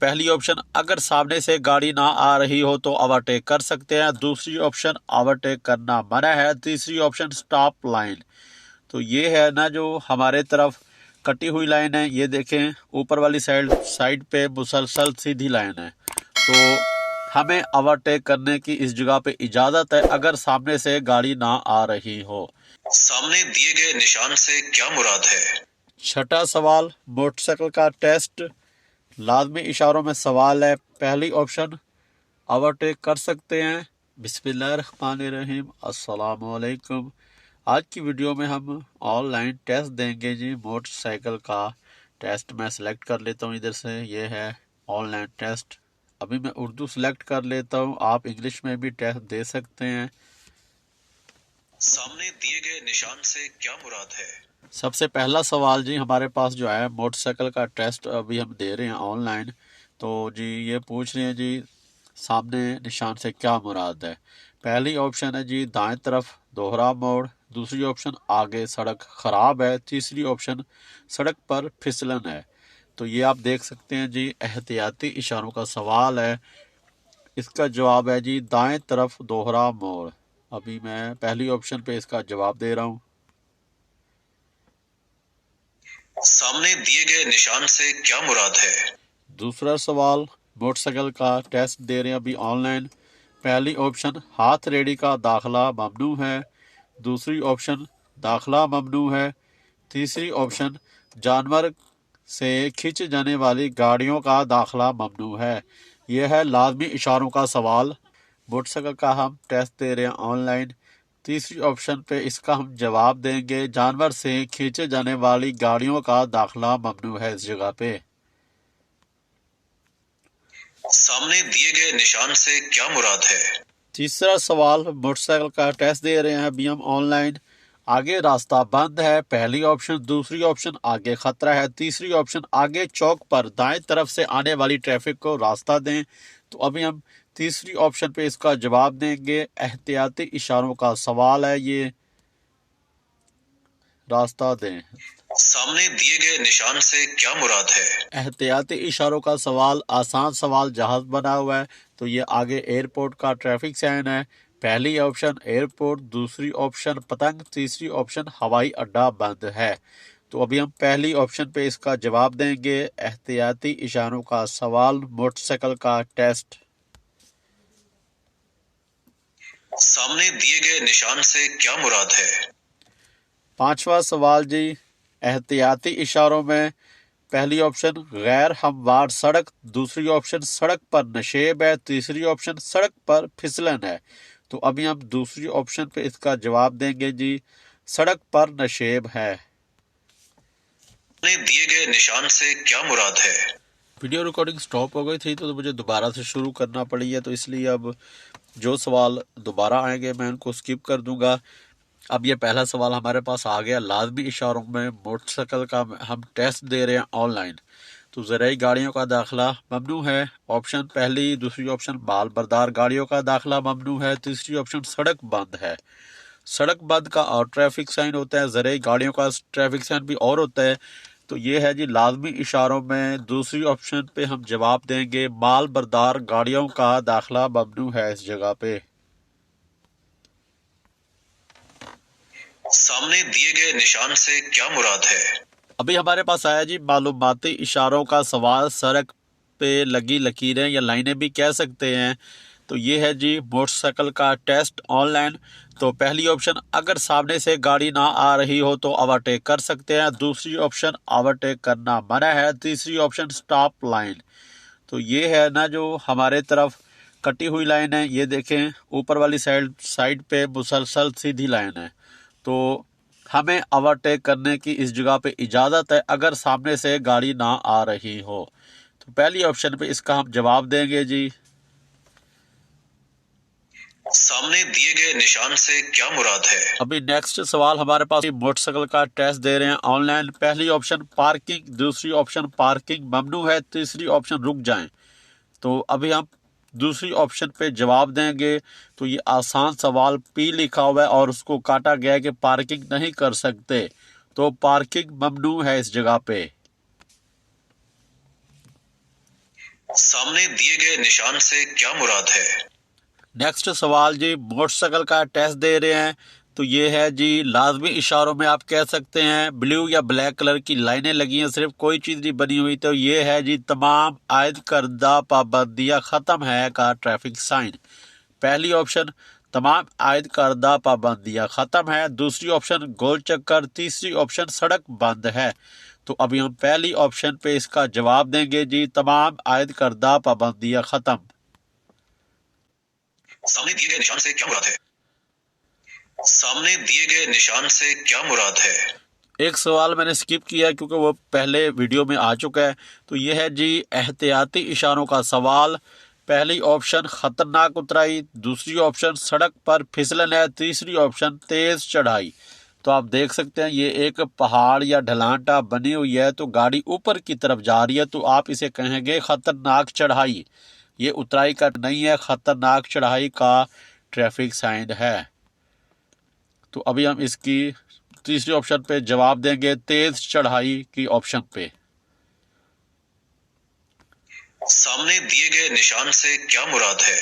पहली ऑप्शन अगर सामने से गाड़ी ना आ रही हो तो ओवरटेक कर सकते हैं। दूसरी ऑप्शन ओवरटेक करना मना है। तीसरी ऑप्शन स्टॉप लाइन। तो ये है ना जो हमारे तरफ कटी हुई लाइन है, ये देखें ऊपर वाली साइड पे मुसलसल सीधी लाइन है। तो हमें ओवरटेक करने की इस जगह पे इजाजत है अगर सामने से गाड़ी ना आ रही हो। सामने दिए गए निशान से क्या मुराद है? छठा सवाल मोटरसाइकिल का टेस्ट। लाजमी इशारों में सवाल है। पहली ऑप्शन ओवरटेक कर सकते हैं। बिस्मिल्लाहिर्रहमानिर्रहीम, अस्सलाम वालेकुम। आज की वीडियो में हम ऑनलाइन टेस्ट देंगे जी, मोटरसाइकिल का टेस्ट। मैं सिलेक्ट कर लेता हूँ इधर से, ये है ऑनलाइन टेस्ट। अभी मैं उर्दू सिलेक्ट कर लेता हूँ, आप इंग्लिश में भी टेस्ट दे सकते हैं। सामने दिए गए निशान से क्या मुराद है? सबसे पहला सवाल जी हमारे पास जो है मोटरसाइकिल का टेस्ट अभी हम दे रहे हैं ऑनलाइन। तो जी ये पूछ रहे हैं जी सामने निशान से क्या मुराद है। पहली ऑप्शन है जी दाएं तरफ दोहरा मोड़। दूसरी ऑप्शन आगे सड़क खराब है। तीसरी ऑप्शन सड़क पर फिसलन है। तो ये आप देख सकते हैं जी एहतियाती इशारों का सवाल है। इसका जवाब है जी दाएं तरफ दोहरा मोड़। अभी मैं पहली ऑप्शन पे इसका जवाब दे रहा हूँ। सामने दिए गए निशान से क्या मुराद है? दूसरा सवाल मोटरसाइकिल का टेस्ट दे रहे हैं अभी ऑनलाइन। पहली ऑप्शन हाथ रेडी का दाखला ममनू है। दूसरी ऑप्शन दाखला ममनू है। तीसरी ऑप्शन जानवर से खींच जाने वाली गाड़ियों का दाखला ममनू है। यह है लाजमी इशारों का सवाल। मोटरसाइकिल का हम टेस्ट दे रहे हैं ऑनलाइन। तीसरी ऑप्शन पे इसका हम जवाब देंगे जानवर से खींचे जाने वाली गाड़ियों का दाखला ममनू है इस जगह पे। सामने दिए गए निशान से क्या मुराद है? तीसरा सवाल मोटरसाइकिल का टेस्ट दे रहे हैं अभी हम ऑनलाइन। आगे रास्ता बंद है पहली ऑप्शन। दूसरी ऑप्शन आगे खतरा है। तीसरी ऑप्शन आगे चौक पर दाएं तरफ से आने वाली ट्रैफिक को रास्ता दें। तो अभी हम तीसरी ऑप्शन पे इसका जवाब देंगे। एहतियाती इशारों का सवाल है ये, रास्ता दें। सामने दिए गए निशान से क्या मुराद है? एहतियाती इशारों का सवाल आसान सवाल जहाज बना हुआ है। तो ये आगे एयरपोर्ट का ट्रैफिक साइन है। पहली ऑप्शन एयरपोर्ट, दूसरी ऑप्शन पतंग, तीसरी ऑप्शन हवाई अड्डा बंद है। तो अभी हम पहली ऑप्शन पे इसका जवाब देंगे। एहतियाती इशारों का सवाल मोटरसाइकिल का टेस्ट। सामने दिए गए निशान से क्या मुराद है? पांचवा सवाल जी एहतियाती इशारों में पहली ऑप्शन गैर हमवार सड़क। दूसरी ऑप्शन सड़क पर नशेब है। तीसरी ऑप्शन सड़क पर फिसलन है। तो अभी हम दूसरी ऑप्शन पे इसका जवाब देंगे जी सड़क पर नशेब है। दिए गए निशान से क्या मुराद है? वीडियो रिकॉर्डिंग स्टॉप हो गई थी तो मुझे दोबारा से शुरू करना पड़ी है, तो इसलिए अब जो सवाल दोबारा आएंगे मैं उनको स्किप कर दूंगा। अब ये पहला सवाल हमारे पास आ गया। लाजमी इशारों में मोटरसाइकिल का हम टेस्ट दे रहे हैं ऑनलाइन। तो ज़राई गाड़ियों का दाखिला ममनू है। ऑप्शन पहली। दूसरी ऑप्शन बाल बरदार गाड़ियों का दाखिला ममनू है। तीसरी ऑप्शन सड़क बंद है। सड़क बंद का और ट्रैफिक साइन होता है, ज़राई गाड़ियों का ट्रैफिक साइन भी और होता है। तो ये है जी लाजमी इशारों में दूसरी ऑप्शन पे हम जवाब देंगे माल बरदार गाड़ियों का दाखिला ममनू है इस जगह पे। सामने दिए गए निशान से क्या मुराद है? अभी हमारे पास आया जी मालूमाती इशारों का सवाल। सड़क पे लगी लकीरें या लाइनें भी कह सकते हैं। तो ये है जी मोटरसाइकिल का टेस्ट ऑनलाइन। तो पहली ऑप्शन अगर सामने से गाड़ी ना आ रही हो तो ओवरटेक कर सकते हैं। दूसरी ऑप्शन ओवरटेक करना मना है। तीसरी ऑप्शन स्टॉप लाइन। तो ये है ना जो हमारे तरफ कटी हुई लाइन है, ये देखें ऊपर वाली साइड पे मुसलसल सीधी लाइन है। तो हमें ओवरटेक करने की इस जगह पे इजाजत है अगर सामने से गाड़ी ना आ रही हो। तो पहली ऑप्शन पे इसका हम जवाब देंगे जी। सामने दिए गए निशान से क्या मुराद है? अभी नेक्स्ट सवाल हमारे पास मोटरसाइकिल का टेस्ट दे रहे हैं ऑनलाइन। पहली ऑप्शन पार्किंग। दूसरी ऑप्शन पार्किंग ममनू है। तीसरी ऑप्शन रुक जाएं। तो अभी हम दूसरी ऑप्शन पे जवाब देंगे। तो ये आसान सवाल पी लिखा हुआ है और उसको काटा गया है कि पार्किंग नहीं कर सकते। तो पार्किंग ममनू है इस जगह पे। सामने दिए गए निशान से क्या मुराद है? नेक्स्ट सवाल जी, मोटरसाइकिल का टेस्ट दे रहे हैं। तो ये है जी, लाजमी इशारों में आप कह सकते हैं ब्लू या ब्लैक कलर की लाइनें लगी हैं, सिर्फ कोई चीज़ नहीं बनी हुई। तो ये है जी, तमाम आयद करदा पाबंदियाँ ख़त्म है का ट्रैफिक साइन। पहली ऑप्शन तमाम आयद करदा पाबंदियाँ ख़त्म है, दूसरी ऑप्शन गोल चक्कर, तीसरी ऑप्शन सड़क बंद है। तो अभी हम पहली ऑप्शन पे इसका जवाब देंगे जी, तमाम आयद करदा पाबंदियाँ ख़त्म। सामने दिए गए निशान से क्या मुराद है? सामने दिए गए निशान से क्या मुराद है? एक सवाल मैंने स्किप किया क्योंकि वो पहले वीडियो में आ चुका है। तो ये है जी, एहतियाती इशारों का सवाल। पहली ऑप्शन खतरनाक उतराई, दूसरी ऑप्शन सड़क पर फिसलन है, तीसरी ऑप्शन तेज चढ़ाई। तो आप देख सकते हैं ये एक पहाड़ या ढलान टाप बनी हुई है, तो गाड़ी ऊपर की तरफ जा रही है, तो आप इसे कहेंगे खतरनाक चढ़ाई। ये उतराई का नहीं है, खतरनाक चढ़ाई का ट्रैफिक साइन है। तो अभी हम इसकी तीसरी ऑप्शन पे जवाब देंगे, तेज चढ़ाई की ऑप्शन पे। सामने दिए गए निशान से क्या मुराद है?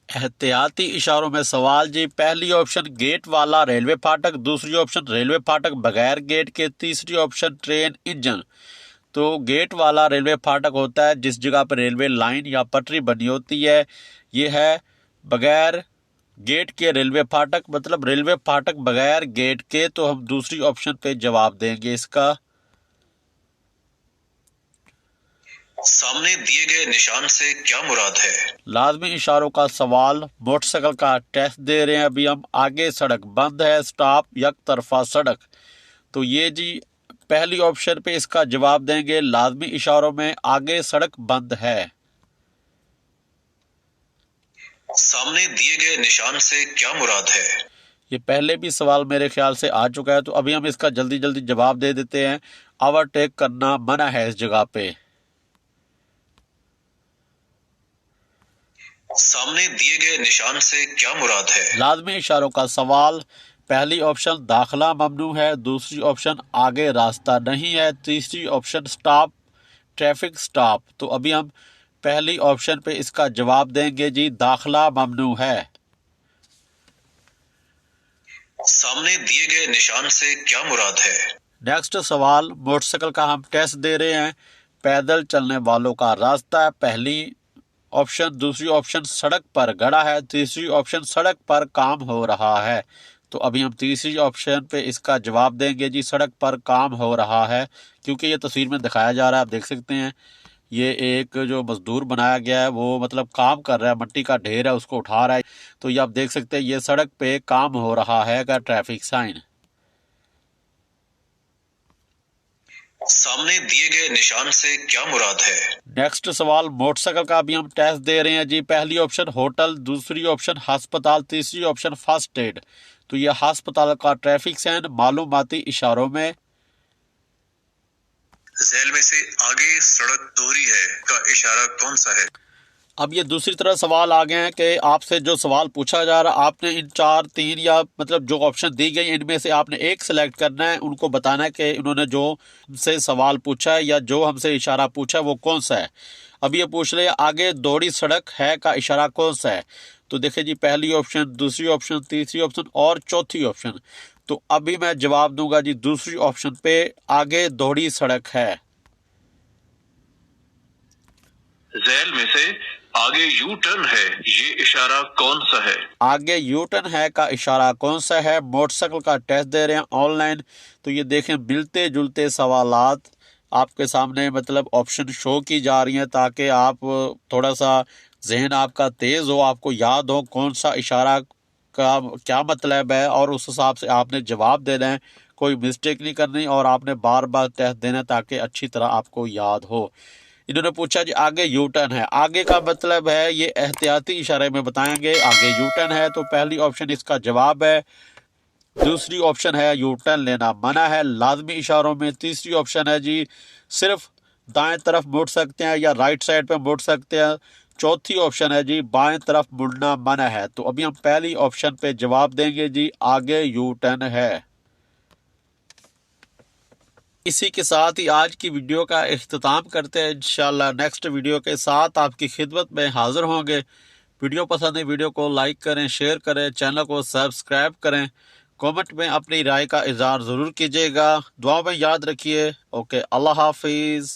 एहतियाती इशारों में सवाल जी, पहली ऑप्शन गेट वाला रेलवे फाटक, दूसरी ऑप्शन रेलवे फाटक बगैर गेट के, तीसरी ऑप्शन ट्रेन इंजन। तो गेट वाला रेलवे फाटक होता है जिस जगह पर रेलवे लाइन या पटरी बनी होती है। ये है बगैर गेट के रेलवे फाटक, मतलब रेलवे फाटक बगैर गेट के। तो हम दूसरी ऑप्शन पे जवाब देंगे इसका। सामने दिए गए निशान से क्या मुराद है? लाजमी इशारों का सवाल, मोटरसाइकिल का टेस्ट दे रहे हैं अभी हम। आगे सड़क बंद है, स्टॉप यक तरफा सड़क। तो ये जी, पहली ऑप्शन पे इसका जवाब देंगे, लाजमी इशारों में आगे सड़क बंद है। सामने दिए गए निशान से क्या मुराद है? ये पहले भी सवाल मेरे ख्याल से आ चुका है, तो अभी हम इसका जल्दी जल्दी जवाब दे देते हैं। ओवरटेक करना मना है इस जगह पे। सामने दिए गए निशान से क्या मुराद है? लाजमी इशारों का सवाल, पहली ऑप्शन दाखला ममनू है, दूसरी ऑप्शन आगे रास्ता नहीं है, तीसरी ऑप्शन स्टॉप ट्रैफिक स्टॉप। तो अभी हम पहली ऑप्शन पे इसका जवाब देंगे जी, दाखला ममनू है। सामने दिए गए निशान से क्या मुराद है? नेक्स्ट सवाल, मोटरसाइकिल का हम टेस्ट दे रहे हैं। पैदल चलने वालों का रास्ता है पहली ऑप्शन, दूसरी ऑप्शन सड़क पर गड़ा है, तीसरी ऑप्शन सड़क पर काम हो रहा है। तो अभी हम तीसरी ऑप्शन पे इसका जवाब देंगे जी, सड़क पर काम हो रहा है। क्योंकि ये तस्वीर में दिखाया जा रहा है, आप देख सकते हैं ये एक जो मजदूर बनाया गया है वो मतलब काम कर रहा है, मिट्टी का ढेर है उसको उठा रहा है। तो ये आप देख सकते हैं ये सड़क पे काम हो रहा है का ट्रैफिक साइन। सामने दिए गए निशान से क्या मुराद है? नेक्स्ट सवाल, मोटरसाइकिल का भी हम टेस्ट दे रहे हैं जी। पहली ऑप्शन होटल, दूसरी ऑप्शन अस्पताल, तीसरी ऑप्शन फर्स्ट एड। तो ये अस्पताल का ट्रैफिक साइन मालूमाती इशारों में। झैल में से आगे सड़क दोहरी है का इशारा कौन सा है? अब ये दूसरी तरह सवाल आ गए हैं कि आपसे जो सवाल पूछा जा रहा है, आपने इन चार, तीन या मतलब जो ऑप्शन दी गई इनमें से आपने एक सिलेक्ट करना है। उनको बताना है कि उन्होंने जो हमसे सवाल पूछा है या जो हमसे इशारा पूछा है वो कौन सा है। अब ये पूछ रहे हैं आगे दौड़ी सड़क है का इशारा कौन सा है। तो देखिए जी, पहली ऑप्शन, दूसरी ऑप्शन, तीसरी ऑप्शन और चौथी ऑप्शन। तो अभी मैं जवाब दूंगा जी, दूसरी ऑप्शन पे आगे दौड़ी सड़क है। झैल में से आगे यू टर्न है, ये इशारा कौन सा है? आगे यू टर्न है का इशारा कौन सा है। मोटरसाइकिल का टेस्ट दे रहे हैं ऑनलाइन। तो ये देखें, मिलते जुलते सवालात आपके सामने मतलब ऑप्शन शो की जा रही हैं ताकि आप थोड़ा सा जहन आपका तेज हो, आपको याद हो कौन सा इशारा का क्या मतलब है और उस हिसाब से आपने जवाब देना है। कोई मिस्टेक नहीं करनी और आपने बार बार टेस्ट देना ताकि अच्छी तरह आपको याद हो। इन्होंने पूछा जी आगे यू टर्न है, आगे का मतलब है ये एहतियाती इशारे में बताएंगे आगे यू टर्न है। तो पहली ऑप्शन इसका जवाब है। दूसरी ऑप्शन है यू टर्न लेना मना है लाजमी इशारों में। तीसरी ऑप्शन है जी सिर्फ दाएं तरफ मुड़ सकते हैं या राइट साइड पे मुड़ सकते हैं। चौथी ऑप्शन है जी बाएं तरफ मुड़ना मना है। तो अभी हम पहली ऑप्शन पे जवाब देंगे जी, आगे यू टर्न है। इसी के साथ ही आज की वीडियो का इख्तिताम करते हैं। इंशाल्लाह नेक्स्ट वीडियो के साथ आपकी खिदमत में हाजिर होंगे। वीडियो पसंद है वीडियो को लाइक करें, शेयर करें, चैनल को सब्सक्राइब करें, कमेंट में अपनी राय का इज़हार ज़रूर कीजिएगा। दुआ में याद रखिए। ओके, अल्लाह हाफिज़।